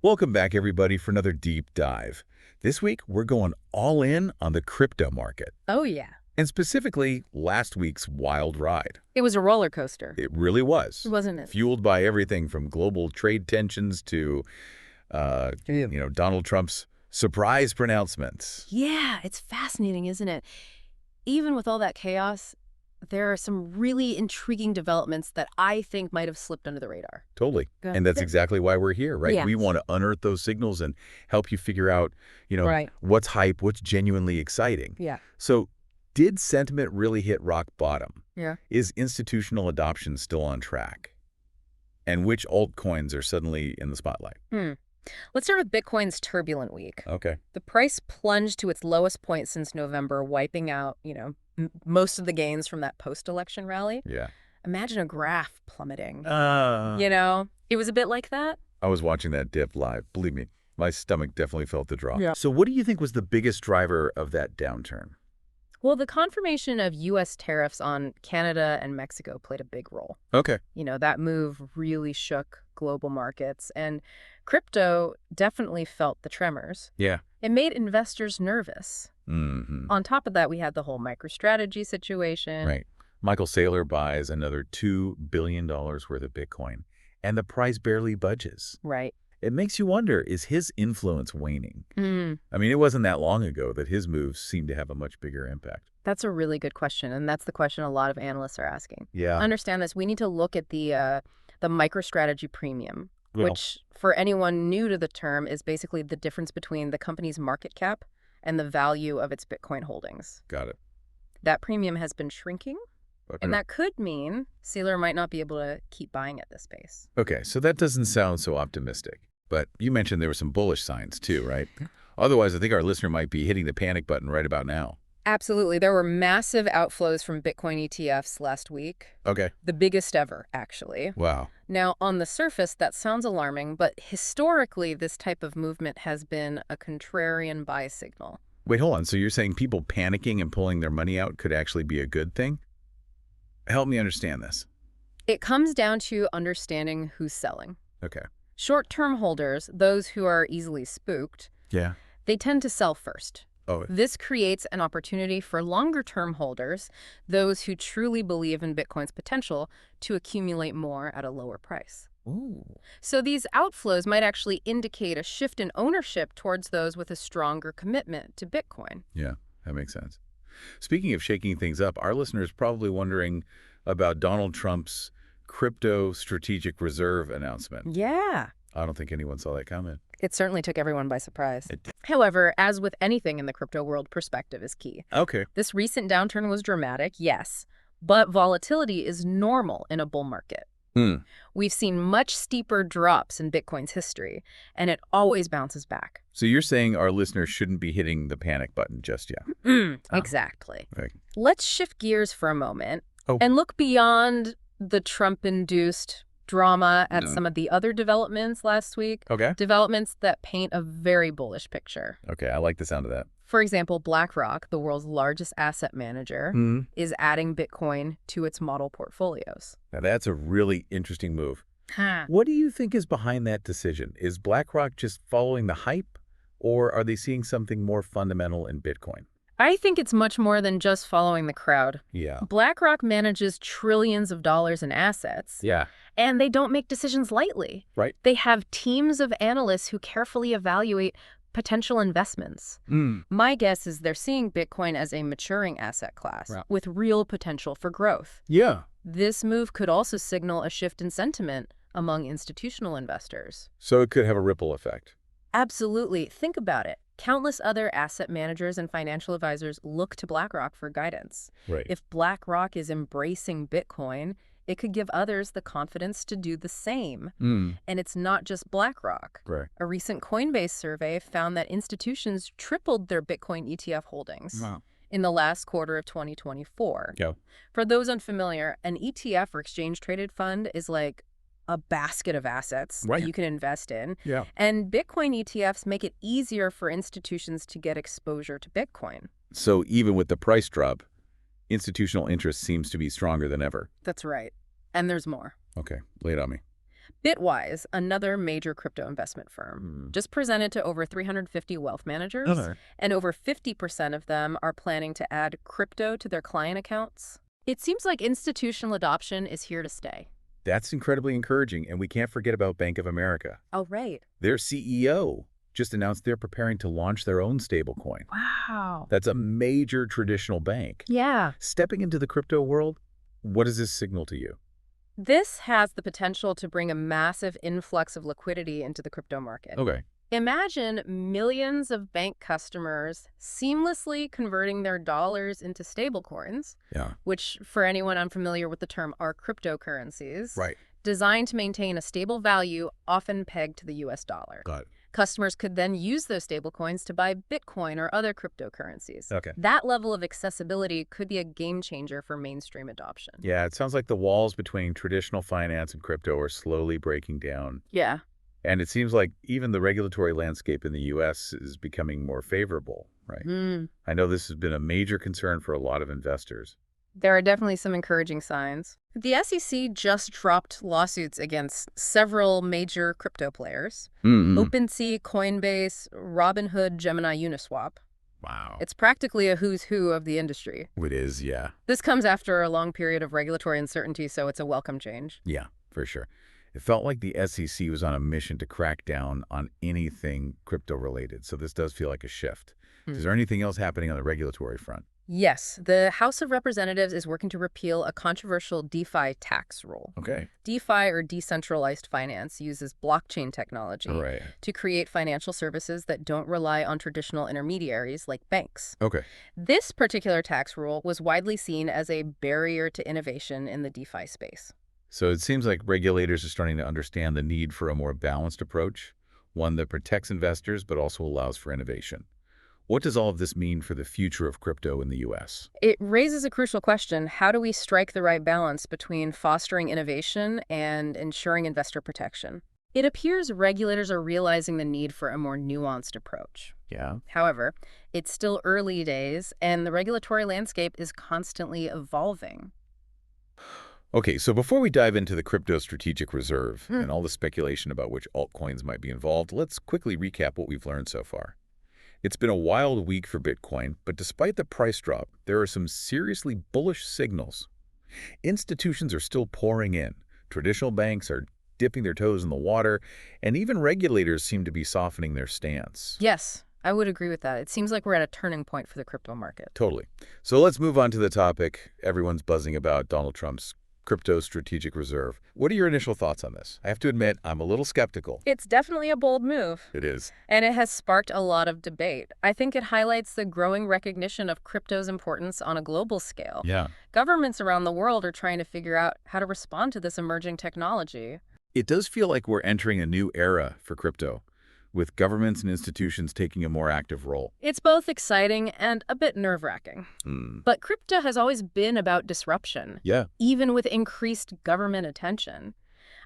Welcome back, everybody, for another deep dive. This week, we're going all in on the crypto market, Oh, yeah. and specifically last week's wild ride. It was a roller coaster, It really was, wasn't it? fueled by everything from global trade tensions to, Donald Trump's surprise pronouncements. Yeah, it's fascinating, isn't it? Even with all that chaos, there are some really intriguing developments that I think might have slipped under the radar. Totally. Go And that's ahead. exactly why we're here, right? Yes. We want to unearth those signals and help you figure out, Right. what's hype, what's genuinely exciting. Yeah. So, did sentiment really hit rock bottom? Yeah. Is institutional adoption still on track? And which altcoins are suddenly in the spotlight? Let's start with Bitcoin's turbulent week. Okay. The price plunged to its lowest point since November, wiping out, most of the gains from that post-election rally. Yeah. Imagine a graph plummeting. I It was a bit like that. was watching that dip live. Believe me, my stomach definitely felt the drop. Yeah. So what do you think was the biggest driver of that downturn? Well, the confirmation of U.S. tariffs on Canada and Mexico played a big role. Okay. That move really shook global markets, and crypto definitely felt the tremors. Yeah. It made investors nervous. Mm-hmm. On top of that, we had the whole MicroStrategy situation. Right. Michael Saylor buys another $2 billion worth of Bitcoin, and the price barely budges. Right. It makes you wonder, is his influence waning? Mm, I mean, it wasn't that long ago that his moves seemed to have a much bigger impact. that's a really good question, and that's the question a lot of analysts are asking. Yeah. Understand this. We need to look at the MicroStrategy premium, Well, which, for anyone new to the term, is basically the difference between the company's market cap and the value of its Bitcoin holdings. got it. That premium has been shrinking, Okay. and that could mean Saylor might not be able to keep buying at this pace. Okay, so that doesn't sound so optimistic. But you mentioned there were some bullish signs too, right? Otherwise, I think our listener might be hitting the panic button right about now. Absolutely. There were massive outflows from Bitcoin ETFs last week. Okay. The biggest ever, actually. Wow. Now, on the surface, that sounds alarming, but historically, this type of movement has been a contrarian buy signal. Wait, hold on. So you're saying people panicking and pulling their money out could actually be a good thing? Help me understand this. It comes down to understanding who's selling. Okay. Short-term holders, those who are easily spooked, Yeah. they tend to sell first. Oh, This creates an opportunity for longer-term holders, those who truly believe in Bitcoin's potential, to accumulate more at a lower price. ooh. So these outflows might actually indicate a shift in ownership towards those with a stronger commitment to Bitcoin. Yeah, that makes sense. Speaking of shaking things up, our listeners probably wondering about Donald Trump's crypto strategic reserve announcement. Yeah. I don't think anyone saw that coming. It certainly took everyone by surprise. It did. However, as with anything in the crypto world, perspective is key. Okay. This recent downturn was dramatic, yes, but volatility is normal in a bull market. We've seen much steeper drops in Bitcoin's history, and it always bounces back. So you're saying our listeners shouldn't be hitting the panic button just yet? Exactly. Right. Let's shift gears for a moment Oh. and look beyond the Trump-induced drama at No. some of the other developments last week, Okay. developments that paint a very bullish picture. Okay, I like the sound of that. For example, BlackRock, the world's largest asset manager, is adding Bitcoin to its model portfolios. Now that's a really interesting move. Huh. What do you think is behind that decision? Is BlackRock just following the hype, or are they seeing something more fundamental in Bitcoin? I think it's much more than just following the crowd. Yeah. BlackRock manages trillions of dollars in assets, Yeah. and they don't make decisions lightly. Right. They have teams of analysts who carefully evaluate potential investments. My guess is they're seeing Bitcoin as a maturing asset class Right. with real potential for growth. Yeah. This move could also signal a shift in sentiment among institutional investors. So it could have a ripple effect. Absolutely. Think about it. Countless other asset managers and financial advisors look to BlackRock for guidance. Right. If BlackRock is embracing Bitcoin, it could give others the confidence to do the same. And it's not just BlackRock. Right. A recent Coinbase survey found that institutions tripled their Bitcoin ETF holdings in the last quarter of 2024. Yeah. For those unfamiliar, an ETF or exchange-traded fund is like a basket of assets Right. that you can invest in. Yeah. And Bitcoin ETFs make it easier for institutions to get exposure to Bitcoin. So even with the price drop, institutional interest seems to be stronger than ever. That's right. And there's more. Okay, lay it on me. Bitwise, another major crypto investment firm, Hmm. just presented to over 350 wealth managers, Okay. and over 50% of them are planning to add crypto to their client accounts. It seems like institutional adoption is here to stay. That's incredibly encouraging, and we can't forget about Bank of America. Oh, right. Their CEO just announced they're preparing to launch their own stablecoin. Wow. That's a major traditional bank. Yeah. Stepping into the crypto world, what does this signal to you? This has the potential to bring a massive influx of liquidity into the crypto market. Okay. Imagine millions of bank customers seamlessly converting their dollars into stablecoins, Yeah. which, for anyone unfamiliar with the term, are cryptocurrencies, Right. designed to maintain a stable value, often pegged to the US dollar. Got it. Customers could then use those stablecoins to buy Bitcoin or other cryptocurrencies. Okay. That level of accessibility could be a game changer for mainstream adoption. Yeah, it sounds like the walls between traditional finance and crypto are slowly breaking down. Yeah. And it seems like even the regulatory landscape in the U.S. is becoming more favorable, right? I know this has been a major concern for a lot of investors. There are definitely some encouraging signs. The SEC just dropped lawsuits against several major crypto players. OpenSea, Coinbase, Robinhood, Gemini, Uniswap. Wow. It's practically a who's who of the industry. It is, yeah. This comes after a long period of regulatory uncertainty, so it's a welcome change. Yeah, for sure. It felt like the SEC was on a mission to crack down on anything crypto-related, so this does feel like a shift. Is there anything else happening on the regulatory front? Yes, the House of Representatives is working to repeal a controversial DeFi tax rule. Okay. DeFi, or decentralized finance, uses blockchain technology Right. to create financial services that don't rely on traditional intermediaries like banks. Okay. This particular tax rule was widely seen as a barrier to innovation in the DeFi space. So it seems like regulators are starting to understand the need for a more balanced approach, one that protects investors but also allows for innovation. What does all of this mean for the future of crypto in the U.S.? It raises a crucial question: how do we strike the right balance between fostering innovation and ensuring investor protection? It appears regulators are realizing the need for a more nuanced approach. Yeah. However, it's still early days, and the regulatory landscape is constantly evolving. Okay, so before we dive into the crypto strategic reserve and all the speculation about which altcoins might be involved, let's quickly recap what we've learned so far. It's been a wild week for Bitcoin, but despite the price drop, there are some seriously bullish signals. Institutions are still pouring in. Traditional banks are dipping their toes in the water, and even regulators seem to be softening their stance. Yes, I would agree with that. It seems like we're at a turning point for the crypto market. Totally. So let's move on to the topic everyone's buzzing about, Donald Trump's crypto strategic reserve. What are your initial thoughts on this? I have to admit, I'm a little skeptical. It's definitely a bold move, It is. and it has sparked a lot of debate. I think it highlights the growing recognition of crypto's importance on a global scale. Yeah. Governments around the world are trying to figure out how to respond to this emerging technology. It does feel like we're entering a new era for crypto, with governments and institutions taking a more active role. It's both exciting and a bit nerve-wracking. But crypto has always been about disruption, Yeah. even with increased government attention.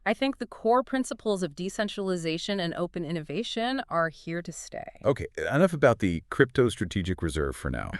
I think the core principles of decentralization and open innovation are here to stay. Okay, enough about the crypto strategic reserve for now.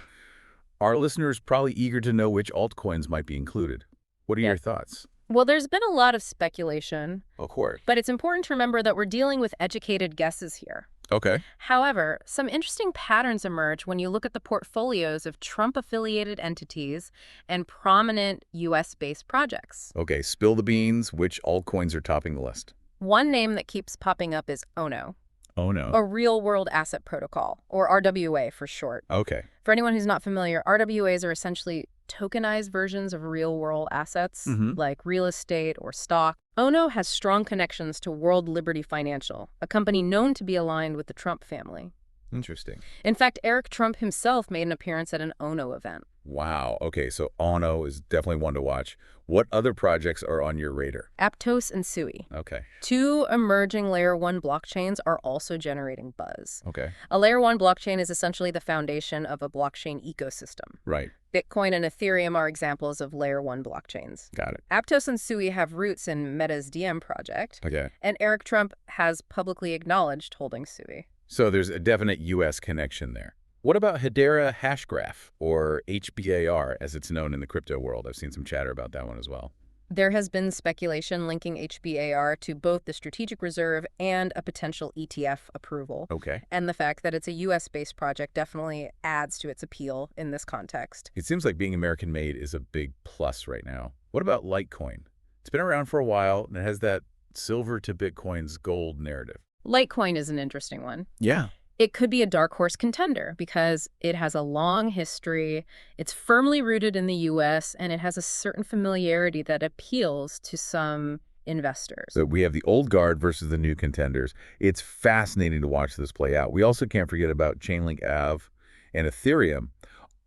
Our listeners probably eager to know which altcoins might be included. What are your thoughts? Well, there's been a lot of speculation, Of course. but it's important to remember that we're dealing with educated guesses here. Okay. However, some interesting patterns emerge when you look at the portfolios of Trump-affiliated entities and prominent U.S.-based projects. Okay, spill the beans. Which altcoins are topping the list? One name that keeps popping up is ONO, Oh, no. a real-world asset protocol, or RWA for short. Okay. For anyone who's not familiar, RWAs are essentially tokenized versions of real-world assets, like real estate or stock. ONO has strong connections to World Liberty Financial, a company known to be aligned with the Trump family. Interesting. In fact, Eric Trump himself made an appearance at an ONO event. Wow. Okay, so ONO is definitely one to watch. What other projects are on your radar? Aptos and Sui, Okay. two emerging Layer 1 blockchains, are also generating buzz. Okay. A Layer 1 blockchain is essentially the foundation of a blockchain ecosystem. Right. Bitcoin and Ethereum are examples of Layer 1 blockchains. Got it. Aptos and Sui have roots in Meta's DM project, Okay. and Eric Trump has publicly acknowledged holding Sui. So there's a definite U.S. connection there. What about Hedera Hashgraph, or HBAR, as it's known in the crypto world? I've seen some chatter about that one as well. There has been speculation linking HBAR to both the strategic reserve and a potential ETF approval. Okay. And the fact that it's a US-based project definitely adds to its appeal in this context. It seems like being American-made is a big plus right now. What about Litecoin? It's been around for a while, and it has that silver to Bitcoin's gold narrative. Litecoin is an interesting one. Yeah. It could be a dark horse contender because it has a long history, it's firmly rooted in the US, and it has a certain familiarity that appeals to some investors. So we have the old guard versus the new contenders. It's fascinating to watch this play out. We also can't forget about Chainlink Ave and Ethereum,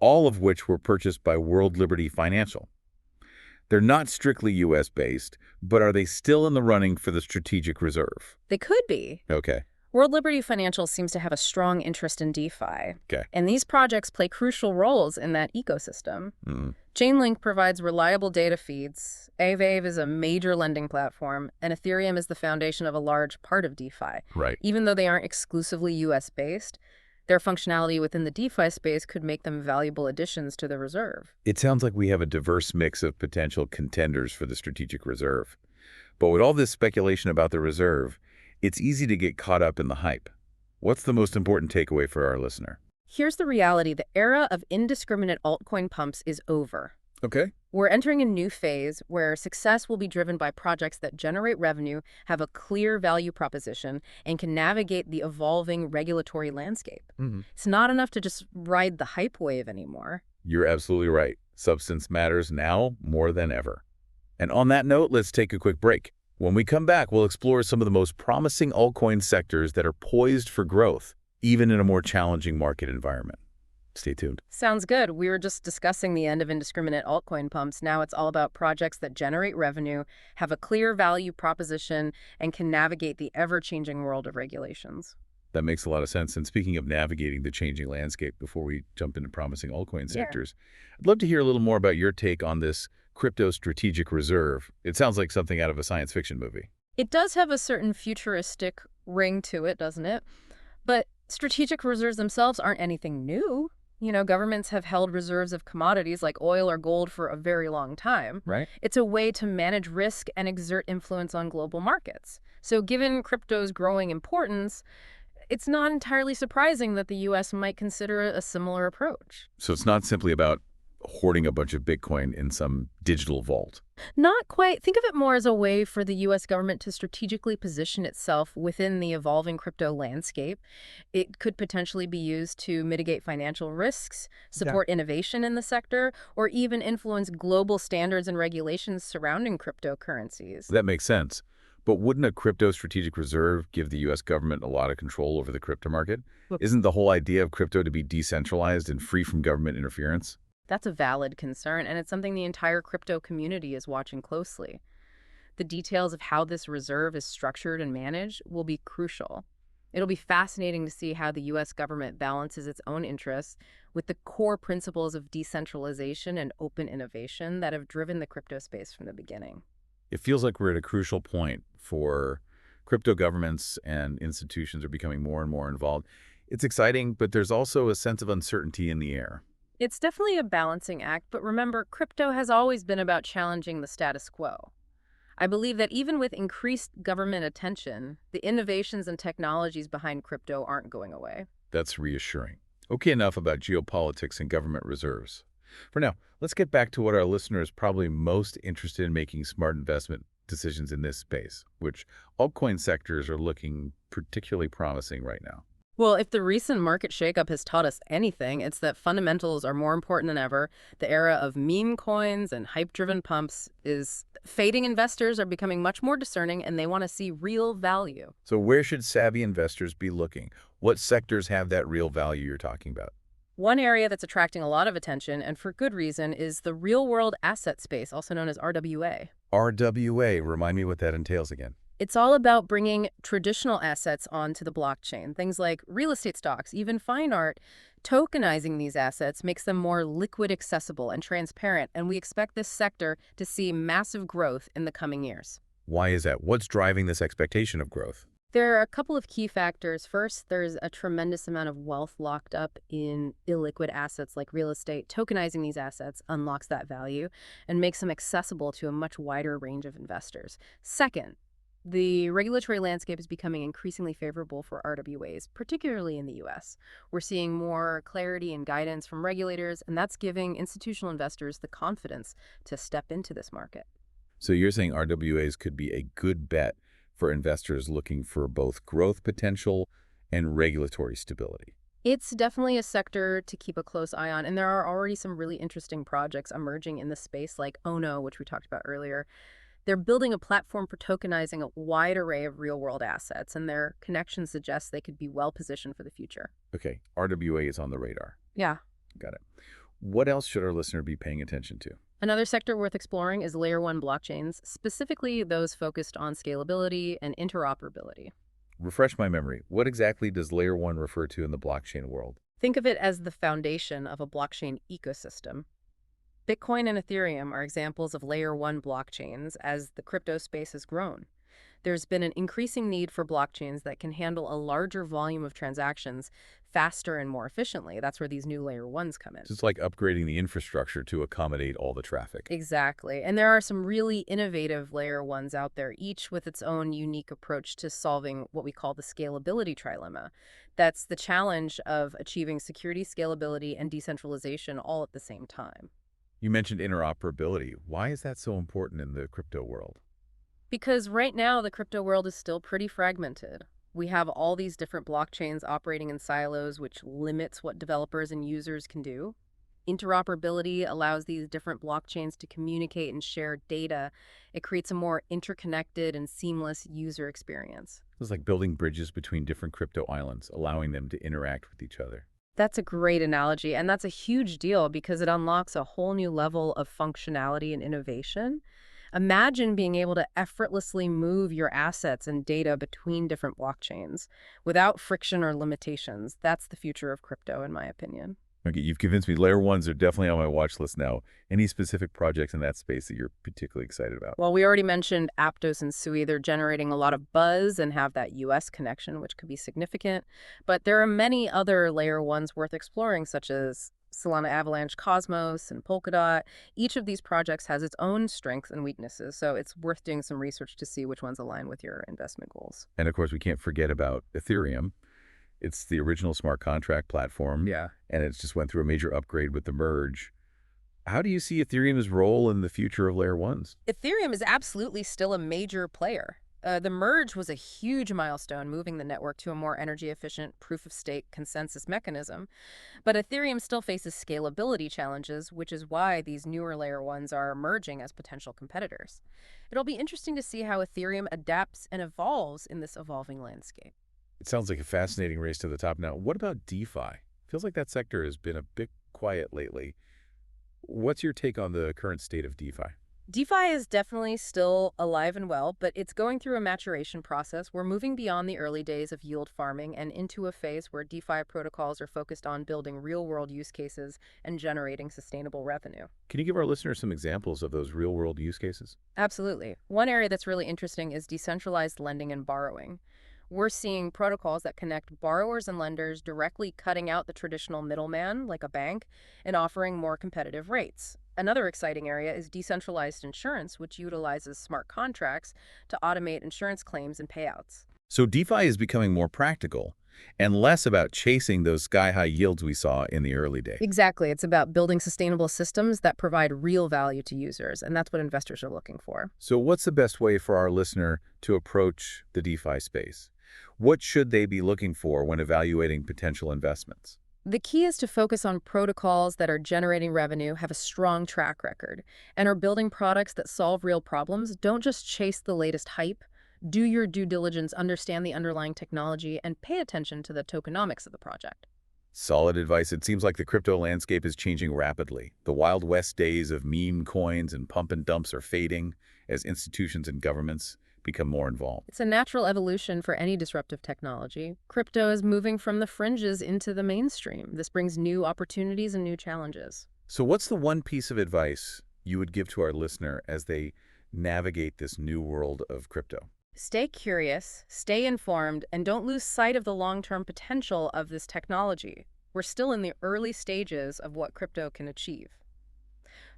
all of which were purchased by World Liberty Financial. They're not strictly U.S.-based, but are they still in the running for the strategic reserve? They could be. Okay. World Liberty Financial seems to have a strong interest in DeFi. Okay. And these projects play crucial roles in that ecosystem. Mm. Chainlink provides reliable data feeds, Aave is a major lending platform, and Ethereum is the foundation of a large part of DeFi. Right. Even though they aren't exclusively US-based, their functionality within the DeFi space could make them valuable additions to the reserve. It sounds like we have a diverse mix of potential contenders for the strategic reserve. But with all this speculation about the reserve, it's easy to get caught up in the hype. What's the most important takeaway for our listener? Here's the reality. The era of indiscriminate altcoin pumps is over. Okay. We're entering a new phase where success will be driven by projects that generate revenue, have a clear value proposition, and can navigate the evolving regulatory landscape. It's not enough to just ride the hype wave anymore. You're absolutely right. Substance matters now more than ever. And on that note, let's take a quick break. When we come back, we'll explore some of the most promising altcoin sectors that are poised for growth, even in a more challenging market environment. Stay tuned. Sounds good. We were just discussing the end of indiscriminate altcoin pumps. Now it's all about projects that generate revenue, have a clear value proposition, and can navigate the ever-changing world of regulations. That makes a lot of sense. And speaking of navigating the changing landscape, before we jump into promising altcoin sectors, I'd love to hear a little more about your take on this crypto strategic reserve. It sounds like something out of a science fiction movie. It does have a certain futuristic ring to it, doesn't it? But strategic reserves themselves aren't anything new. You know, governments have held reserves of commodities like oil or gold for a very long time. Right. It's a way to manage risk and exert influence on global markets. So given crypto's growing importance, it's not entirely surprising that the U.S. might consider a similar approach. So it's not simply about hoarding a bunch of Bitcoin in some digital vault. Not quite. Think of it more as a way for the U.S. government to strategically position itself within the evolving crypto landscape. It could potentially be used to mitigate financial risks, support innovation in the sector, or even influence global standards and regulations surrounding cryptocurrencies. That makes sense. But wouldn't a crypto strategic reserve give the U.S. government a lot of control over the crypto market? Look, Isn't the whole idea of crypto to be decentralized and free from government interference? that's a valid concern, and it's something the entire crypto community is watching closely. The details of how this reserve is structured and managed will be crucial. It'll be fascinating to see how the U.S. government balances its own interests with the core principles of decentralization and open innovation that have driven the crypto space from the beginning. It feels like we're at a crucial point for crypto governments and institutions are becoming more and more involved. It's exciting, but there's also a sense of uncertainty in the air. It's definitely a balancing act, but remember, crypto has always been about challenging the status quo. I believe that even with increased government attention, the innovations and technologies behind crypto aren't going away. That's reassuring. Okay, enough about geopolitics and government reserves. For now, let's get back to what our listeners are probably most interested in making smart investment decisions in this space, which altcoin sectors are looking particularly promising right now. Well, if the recent market shakeup has taught us anything, it's that fundamentals are more important than ever. The era of meme coins and hype-driven pumps is fading. Investors are becoming much more discerning, and they want to see real value. So where should savvy investors be looking? What sectors have that real value you're talking about? One area that's attracting a lot of attention, and for good reason, is the real-world asset space, also known as RWA. RWA, remind me what that entails again. It's all about bringing traditional assets onto the blockchain, things like real estate stocks, even fine art. Tokenizing these assets makes them more liquid, accessible, and transparent, and we expect this sector to see massive growth in the coming years. Why is that? What's driving this expectation of growth? There are a couple of key factors. First, there's a tremendous amount of wealth locked up in illiquid assets like real estate. Tokenizing these assets unlocks that value and makes them accessible to a much wider range of investors. Second, the regulatory landscape is becoming increasingly favorable for RWAs, particularly in the US. We're seeing more clarity and guidance from regulators, and that's giving institutional investors the confidence to step into this market. So you're saying RWAs could be a good bet for investors looking for both growth potential and regulatory stability. It's definitely a sector to keep a close eye on, and there are already some really interesting projects emerging in the space, like Ono, which we talked about earlier. They're building a platform for tokenizing a wide array of real-world assets, and their connections suggest they could be well-positioned for the future. Okay, RWA is on the radar. Yeah. Got it. What else should our listener be paying attention to? Another sector worth exploring is Layer 1 blockchains, specifically those focused on scalability and interoperability. Refresh my memory. What exactly does Layer 1 refer to in the blockchain world? Think of it as the foundation of a blockchain ecosystem. Bitcoin and Ethereum are examples of Layer 1 blockchains as the crypto space has grown. There's been an increasing need for blockchains that can handle a larger volume of transactions faster and more efficiently. That's where these new Layer 1s come in. It's like upgrading the infrastructure to accommodate all the traffic. Exactly. And there are some really innovative Layer 1s out there, each with its own unique approach to solving what we call the scalability trilemma. That's the challenge of achieving security, scalability, and decentralization all at the same time. You mentioned interoperability. Why is that so important in the crypto world? Because right now, the crypto world is still pretty fragmented. We have all these different blockchains operating in silos, which limits what developers and users can do. Interoperability allows these different blockchains to communicate and share data. It creates a more interconnected and seamless user experience. It's like building bridges between different crypto islands, allowing them to interact with each other. That's a great analogy, and that's a huge deal because it unlocks a whole new level of functionality and innovation. Imagine being able to effortlessly move your assets and data between different blockchains without friction or limitations. That's the future of crypto, in my opinion. Okay, you've convinced me. Layer 1s are definitely on my watch list now. Any specific projects in that space that you're particularly excited about? Well, we already mentioned Aptos and Sui. They're generating a lot of buzz and have that US connection, which could be significant. But there are many other Layer 1s worth exploring, such as Solana Avalanche, Cosmos, and Polkadot. Each of these projects has its own strengths and weaknesses, so it's worth doing some research to see which ones align with your investment goals. And of course, we can't forget about Ethereum. It's the original smart contract platform. Yeah. And it's just went through a major upgrade with the merge. How do you see Ethereum's role in the future of Layer 1s? Ethereum is absolutely still a major player. The merge was a huge milestone, moving the network to a more energy-efficient proof-of-stake consensus mechanism. But Ethereum still faces scalability challenges, which is why these newer Layer 1s are emerging as potential competitors. It'll be interesting to see how Ethereum adapts and evolves in this evolving landscape. It sounds like a fascinating race to the top. Now, what about DeFi? Feels like that sector has been a bit quiet lately. What's your take on the current state of DeFi? DeFi is definitely still alive and well, but it's going through a maturation process. We're moving beyond the early days of yield farming and into a phase where DeFi protocols are focused on building real-world use cases and generating sustainable revenue. Can you give our listeners some examples of those real-world use cases? Absolutely. One area that's really interesting is decentralized lending and borrowing. We're seeing protocols that connect borrowers and lenders, directly cutting out the traditional middleman, like a bank, and offering more competitive rates. Another exciting area is decentralized insurance, which utilizes smart contracts to automate insurance claims and payouts. So DeFi is becoming more practical and less about chasing those sky-high yields we saw in the early days. Exactly. It's about building sustainable systems that provide real value to users, and that's what investors are looking for. So what's the best way for our listener to approach the DeFi space? What should they be looking for when evaluating potential investments? The key is to focus on protocols that are generating revenue, have a strong track record, and are building products that solve real problems. Don't just chase the latest hype. Do your due diligence, understand the underlying technology, and pay attention to the tokenomics of the project. Solid advice. It seems like the crypto landscape is changing rapidly. The Wild West days of meme coins and pump and dumps are fading as institutions and governments become more involved. It's a natural evolution for any disruptive technology. Crypto is moving from the fringes into the mainstream. This brings new opportunities and new challenges. So what's the one piece of advice you would give to our listener as they navigate this new world of crypto? Stay curious, stay informed, and don't lose sight of the long-term potential of this technology. We're still in the early stages of what crypto can achieve.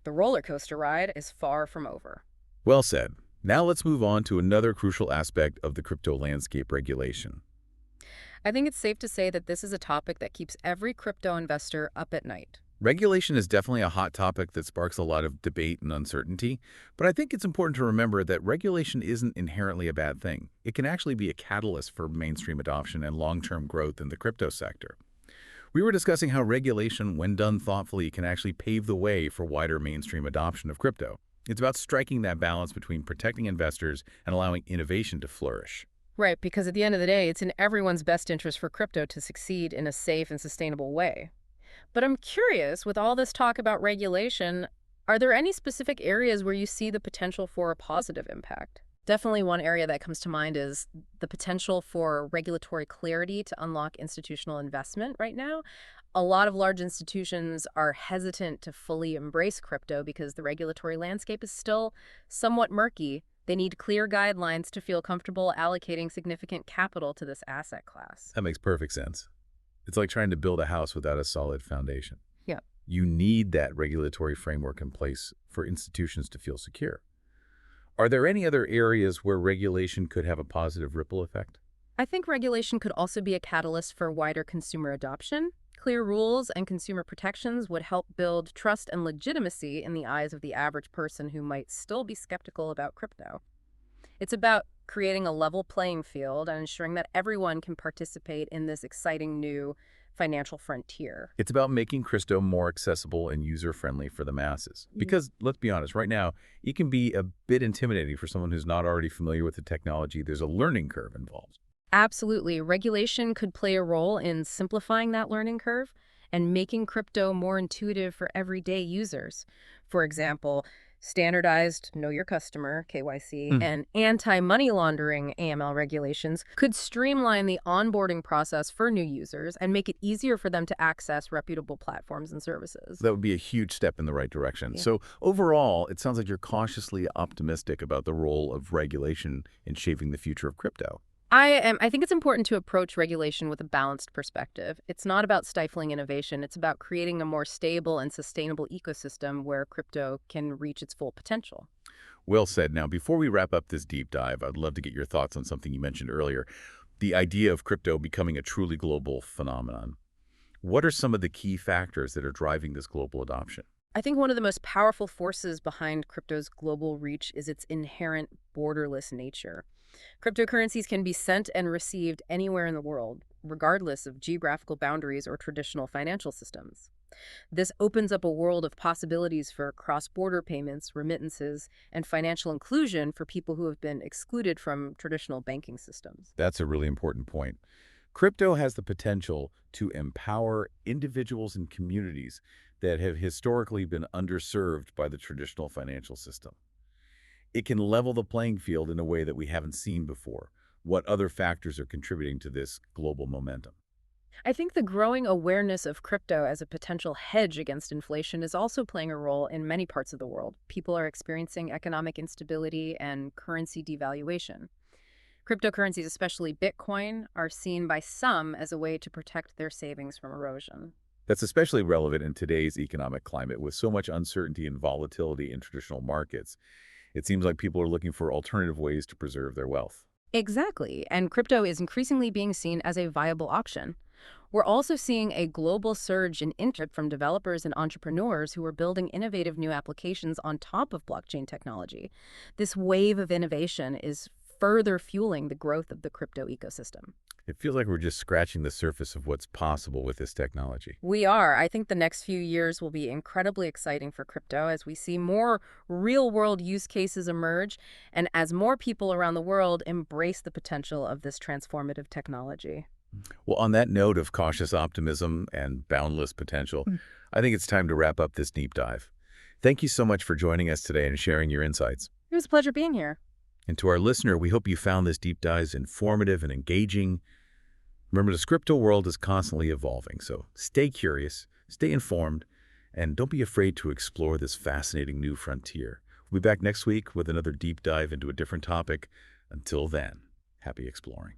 The roller coaster ride is far from over. Well said. Now let's move on to another crucial aspect of the crypto landscape: regulation. I think it's safe to say that this is a topic that keeps every crypto investor up at night. Regulation is definitely a hot topic that sparks a lot of debate and uncertainty, but I think it's important to remember that regulation isn't inherently a bad thing. It can actually be a catalyst for mainstream adoption and long-term growth in the crypto sector. We were discussing how regulation, when done thoughtfully, can actually pave the way for wider mainstream adoption of crypto. It's about striking that balance between protecting investors and allowing innovation to flourish. Right, because at the end of the day, it's in everyone's best interest for crypto to succeed in a safe and sustainable way. But I'm curious, with all this talk about regulation, are there any specific areas where you see the potential for a positive impact? Definitely one area that comes to mind is the potential for regulatory clarity to unlock institutional investment right now. A lot of large institutions are hesitant to fully embrace crypto because the regulatory landscape is still somewhat murky. They need clear guidelines to feel comfortable allocating significant capital to this asset class. That makes perfect sense. It's like trying to build a house without a solid foundation. Yeah. You need that regulatory framework in place for institutions to feel secure. Are there any other areas where regulation could have a positive ripple effect? I think regulation could also be a catalyst for wider consumer adoption. Clear rules and consumer protections would help build trust and legitimacy in the eyes of the average person who might still be skeptical about crypto. It's about creating a level playing field and ensuring that everyone can participate in this exciting new financial frontier. It's about making crypto more accessible and user-friendly for the masses. Because, let's be honest, right now, it can be a bit intimidating for someone who's not already familiar with the technology. There's a learning curve involved. Absolutely. Regulation could play a role in simplifying that learning curve and making crypto more intuitive for everyday users. For example, standardized Know Your Customer, KYC, and anti-money laundering, AML regulations could streamline the onboarding process for new users and make it easier for them to access reputable platforms and services. That would be a huge step in the right direction. Yeah. So overall, it sounds like you're cautiously optimistic about the role of regulation in shaping the future of crypto. I think it's important to approach regulation with a balanced perspective. It's not about stifling innovation. It's about creating a more stable and sustainable ecosystem where crypto can reach its full potential. Well said. Now, before we wrap up this deep dive, I'd love to get your thoughts on something you mentioned earlier, the idea of crypto becoming a truly global phenomenon. What are some of the key factors that are driving this global adoption? I think one of the most powerful forces behind crypto's global reach is its inherent borderless nature. Cryptocurrencies can be sent and received anywhere in the world, regardless of geographical boundaries or traditional financial systems. This opens up a world of possibilities for cross-border payments, remittances, and financial inclusion for people who have been excluded from traditional banking systems. That's a really important point. Crypto has the potential to empower individuals and communities that have historically been underserved by the traditional financial system. It can level the playing field in a way that we haven't seen before. What other factors are contributing to this global momentum? I think the growing awareness of crypto as a potential hedge against inflation is also playing a role in many parts of the world. People are experiencing economic instability and currency devaluation. Cryptocurrencies, especially Bitcoin, are seen by some as a way to protect their savings from erosion. That's especially relevant in today's economic climate with so much uncertainty and volatility in traditional markets. It seems like people are looking for alternative ways to preserve their wealth. Exactly, and crypto is increasingly being seen as a viable option. We're also seeing a global surge in interest from developers and entrepreneurs who are building innovative new applications on top of blockchain technology. This wave of innovation is further fueling the growth of the crypto ecosystem. It feels like we're just scratching the surface of what's possible with this technology. We are. I think the next few years will be incredibly exciting for crypto as we see more real-world use cases emerge and as more people around the world embrace the potential of this transformative technology. Well, on that note of cautious optimism and boundless potential, I think it's time to wrap up this deep dive. Thank you so much for joining us today and sharing your insights. It was a pleasure being here. And to our listener, we hope you found this deep dive informative and engaging. Remember, the crypto world is constantly evolving, so stay curious, stay informed, and don't be afraid to explore this fascinating new frontier. We'll be back next week with another deep dive into a different topic. Until then, happy exploring.